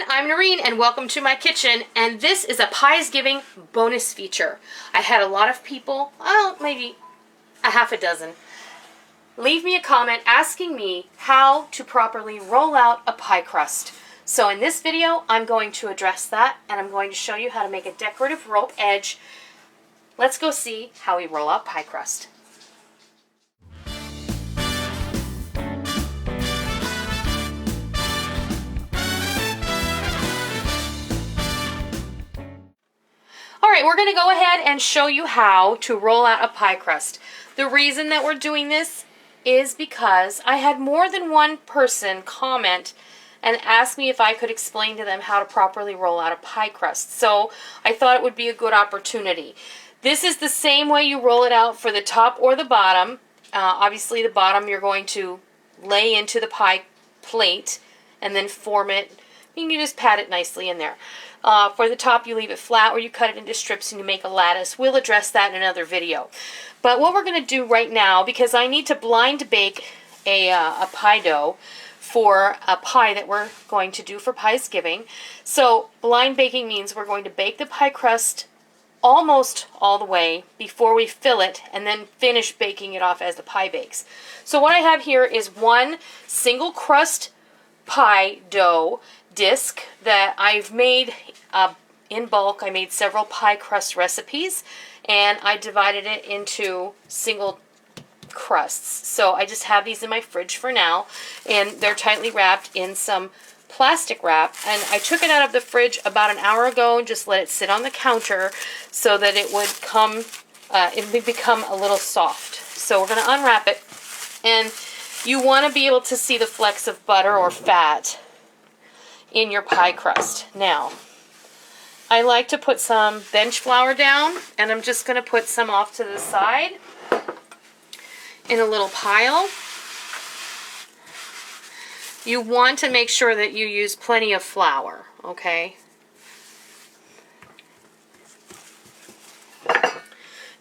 I'm Noreen and welcome to my kitchen, and this is a Pies Giving bonus feature. I had a lot of people, maybe a half a dozen, leave me a comment asking me how to properly roll out a pie crust. So in this video I'm going to address that, and I'm going to show you how to make a decorative rope edge. Let's go see how we roll out pie crust. Alright, we're going to go ahead and show you how to roll out a pie crust. The reason that we're doing this is because I had more than one person comment and ask me if I could explain to them how to properly roll out a pie crust. So I thought it would be a good opportunity. This is the same way you roll it out for the top or the bottom. Obviously the bottom you're going to lay into the pie plate and then form it. You can just pat it nicely in there. For the top, you leave it flat or you cut it into strips and you make a lattice. We'll address that in another video. But what we're going to do right now, because I need to blind bake a pie dough for a pie that we're going to do for Pies Giving. So blind baking means we're going to bake the pie crust almost all the way before we fill it and then finish baking it off as the pie bakes. So what I have here is one single crust pie dough disc that I've made in bulk. I made several pie crust recipes and I divided it into single crusts. So I just have these in my fridge for now, and they're tightly wrapped in some plastic wrap, and I took it out of the fridge about an hour ago and just let it sit on the counter so that it would become a little soft. So we're going to unwrap it, and you want to be able to see the flecks of butter or fat in your pie crust. Now, I like to put some bench flour down, and I'm just going to put some off to the side in a little pile. You want to make sure that you use plenty of flour, okay?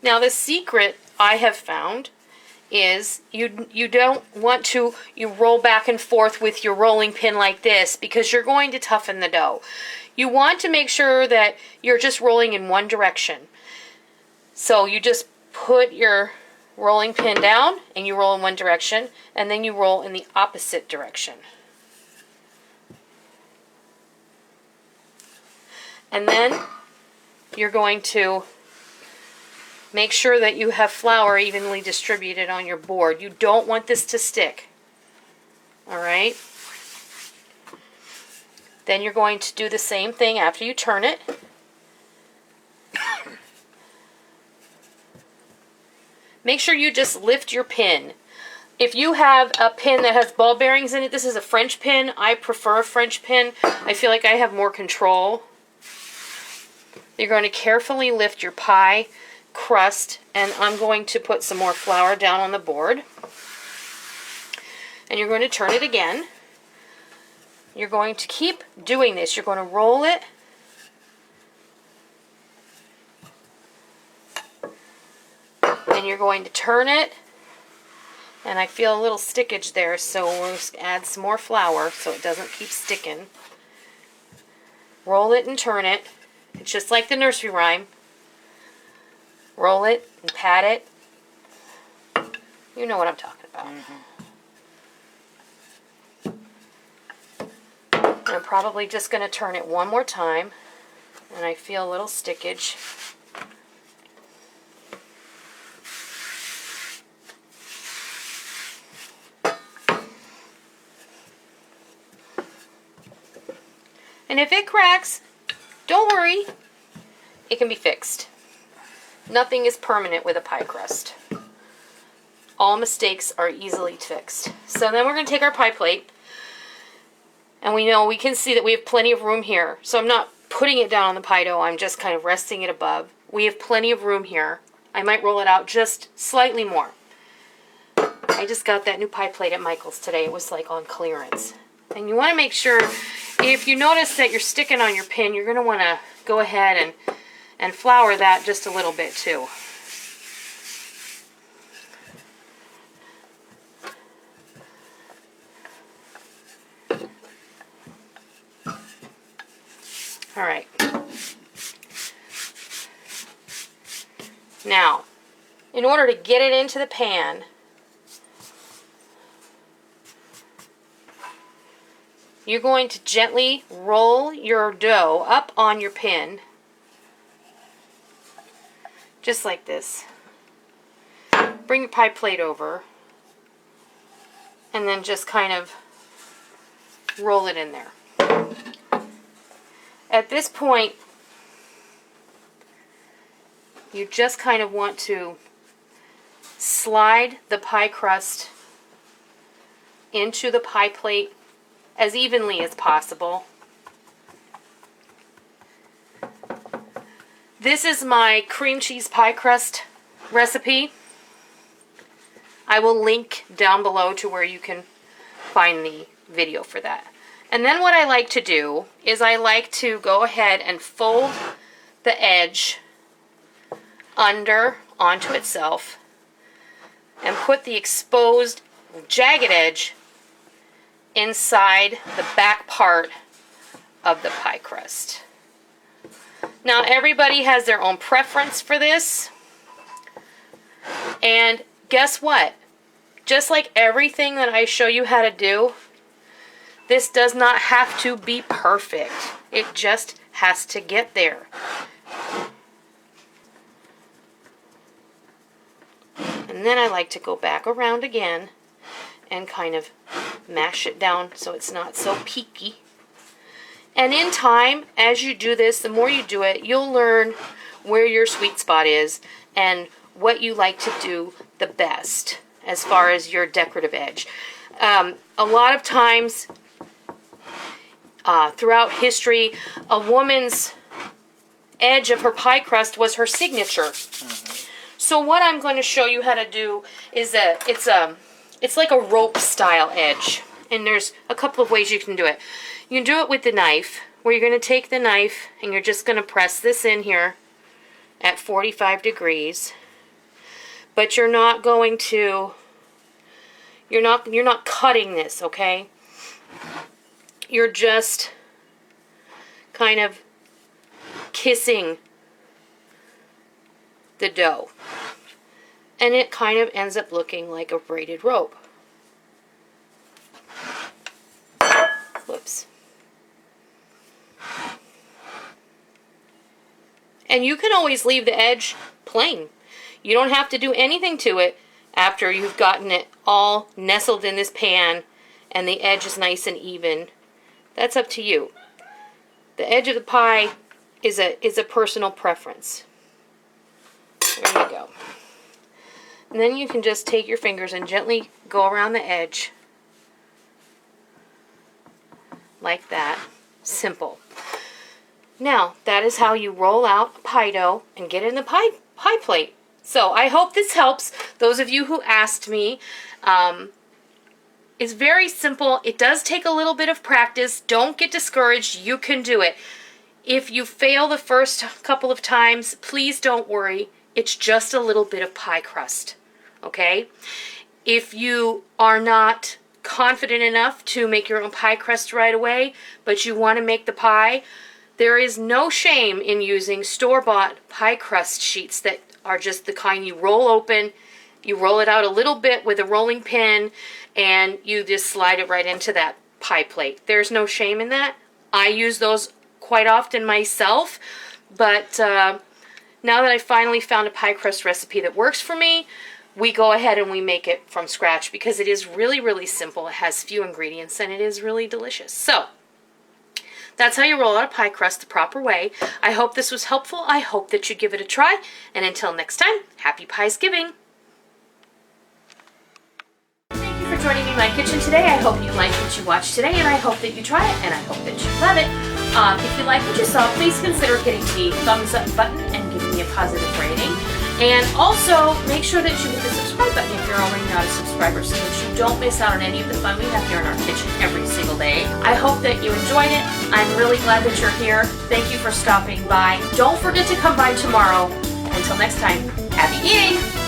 Now the secret I have found is you don't want to roll back and forth with your rolling pin like this, because you're going to toughen the dough. You want to make sure that you're just rolling in one direction. So you just put your rolling pin down and you roll in one direction, and then you roll in the opposite direction. And then you're going to make sure that you have flour evenly distributed on your board. You don't want this to stick. Alright? Then you're going to do the same thing after you turn it. Make sure you just lift your pin. If you have a pin that has ball bearings in it, this is a French pin. I prefer a French pin. I feel like I have more control. You're going to carefully lift your pie crust, and I'm going to put some more flour down on the board. And you're going to turn it again. You're going to keep doing this. You're going to roll it. And you're going to turn it. And I feel a little stickage there, so we'll just add some more flour so it doesn't keep sticking. Roll it and turn it. It's just like the nursery rhyme. Roll it and pat it. You know what I'm talking about. And I'm probably just going to turn it one more time. And I feel a little stickage. And if it cracks, don't worry, it can be fixed. Nothing is permanent with a pie crust. All mistakes are easily fixed. So then we're going to take our pie plate, and we can see that we have plenty of room here. So I'm not putting it down on the pie dough, I'm just kind of resting it above. We have plenty of room here. I might roll it out just slightly more. I just got that new pie plate at Michael's today. It was like on clearance. And you want to make sure, if you notice that you're sticking on your pin, you're going to want to go ahead and flour that just a little bit too. All right. Now, in order to get it into the pan, you're going to gently roll your dough up on your pin, just like this. Bring your pie plate over, and then just kind of roll it in there. At this point, you just kind of want to slide the pie crust into the pie plate as evenly as possible. This is my cream cheese pie crust recipe. I will link down below to where you can find the video for that. And then what I like to do is I like to go ahead and fold the edge under onto itself and put the exposed jagged edge inside the back part of the pie crust. Now everybody has their own preference for this, and guess what? Just like everything that I show you how to do, this does not have to be perfect. It just has to get there. And then I like to go back around again and kind of mash it down so it's not so peaky. And in time, as you do this, the more you do it, you'll learn where your sweet spot is and what you like to do the best as far as your decorative edge. A lot of times throughout history, a woman's edge of her pie crust was her signature. So what I'm going to show you how to do is it's like a rope style edge, and there's a couple of ways you can do it. You can do it with the knife, where you're going to take the knife and you're just going to press this in here at 45 degrees. But you're not going to, you're not cutting this, okay? You're just kind of kissing the dough. And it kind of ends up looking like a braided rope. Whoops. And you can always leave the edge plain. You don't have to do anything to it after you've gotten it all nestled in this pan and the edge is nice and even. That's up to you. The edge of the pie is a personal preference. There you go. And then you can just take your fingers and gently go around the edge like that. Simple. Now, that is how you roll out pie dough and get it in the pie plate. So I hope this helps those of you who asked me. It's very simple. It does take a little bit of practice. Don't get discouraged. You can do it. If you fail the first couple of times, please don't worry. It's just a little bit of pie crust, okay? If you are not confident enough to make your own pie crust right away, but you want to make the pie, there is no shame in using store-bought pie crust sheets that are just the kind you roll open, you roll it out a little bit with a rolling pin, and you just slide it right into that pie plate. There's no shame in that. I use those quite often myself, but now that I finally found a pie crust recipe that works for me, we go ahead and we make it from scratch because it is really, really simple. It has few ingredients and it is really delicious. So, that's how you roll out a pie crust the proper way. I hope this was helpful. I hope that you give it a try. And until next time, happy Piesgiving! Thank you for joining me in my kitchen today. I hope you liked what you watched today, and I hope that you try it, and I hope that you love it. If you like what you saw, please consider hitting the thumbs up button and giving me a positive rating. And also, make sure that you hit the subscribe button if you're already not a subscriber so that you don't miss out on any of the fun we have here in our kitchen every single day. I hope that you enjoyed it. I'm really glad that you're here. Thank you for stopping by. Don't forget to come by tomorrow. Until next time, happy eating!